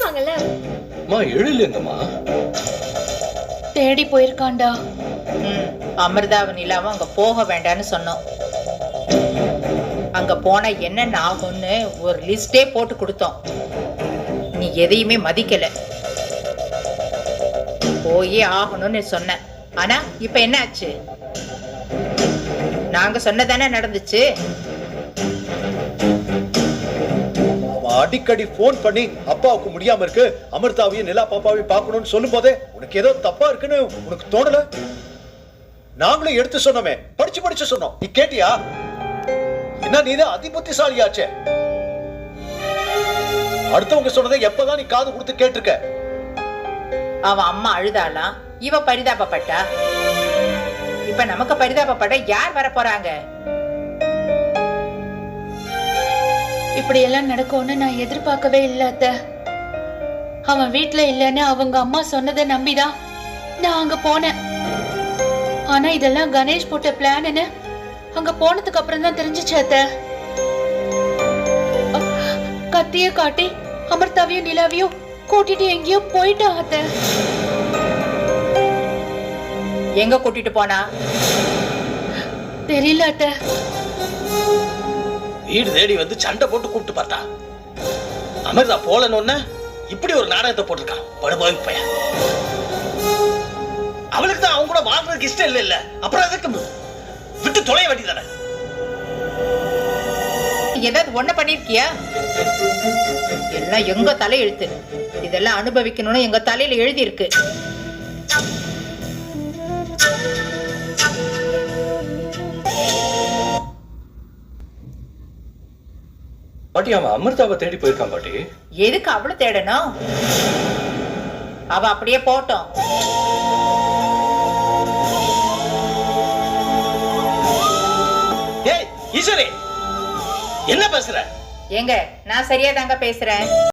எழுதுவாங்கல்ல. அம்மா எழுலங்கம்மா. தேடி போயிருக்காண்டா. அமிர்தாவும் நிலாவும் அங்க போக வேண்டாம்னு சொன்னோம். அங்க போனா என்னென்ன ஆகும்னு ஒரு லிஸ்டே போட்டு கொடுத்தோம். நீ எதையுமே மதிக்கல. போயே ஆகணும்னு சொன்ன. ஆனா இப்ப என்ன ஆச்சு? நாங்க சொன்னதானே நடந்துச்சு. அடிக்கடி போன் பண்ணி அப்பாவுக்கு முடியாம இருக்கு, அமிர்தாவையும் நிலா பாப்பாவையும் பார்க்கணும்னு சொல்லும் போதே உனக்கு ஏதோ தப்பா இருக்குன்னு உனக்கு தோணல? நாங்களும் எடுத்து சொன்னோமே, படிச்சு சொன்னோம். நீ கேட்டியா? என்ன நீதான் அதிபுத்திசாலியாச்சே. அடுத்தவங்க சொன்னதை எப்பதான் நீ காது கொடுத்து கேட்டிருக்க? அவன் அம்மா அழுதாலாம், இவ பரிதாபப்பட்டா. இப்ப நமக்கு பரிதாபப்பட யார் வர போறாங்க? இப்படி எல்லாம் நடக்கும்னு நான் எதிர்பார்க்கவே இல்ல அத்தை. அவன் வீட்டுல இல்லன்னு அவங்க அம்மா சொன்னதை நம்பிதான் நான் அங்க போனேன். ஆனா இதெல்லாம் கணேஷ் போட்ட பிளான்னு அங்க போனதுக்கு அப்புறம் தான் தெரிஞ்சுச்சு அத்தை. கத்திய காட்டி அமிர்தாவையும் நிலாவையும் கூட்டிட்டு எங்கேயோ போயிட்டான் அத்தை. எங்க கூட்டிட்டு போனா தெரியல அத்தை. வீடு தேடி வந்து சண்டை போட்டு கூப்பிட்டு பார்த்தா அமிர்தா போலன்னு இப்படி ஒரு நாடகத்தை போட்டிருக்கான். படுபாவி பையன். அவளுக்கு தான் அவங்க கூட வாழ்றதுக்கு இஷ்டம் இல்ல. அப்புறம் அதுக்கு விட்டு தொலைய வேண்டியதானே. ஏதாவது ஒண்ணு பண்ணிருக்கியா? எல்லாம் எங்க தலை எழுத்து. இதெல்லாம் அனுபவிக்கணும்னு எங்க தலையில எழுதி இருக்கு. பாட்டி அவன் அமிர்தாவை தேடி போயிருக்கான் பாட்டி. எதுக்கு அவளை தேடணும்? அவ அப்படியே போட்டோம். ஏய் ஈஸ்வரி, என்ன பேசுற? ஏங்க நான் சரியா தாங்க பேசுறேன்.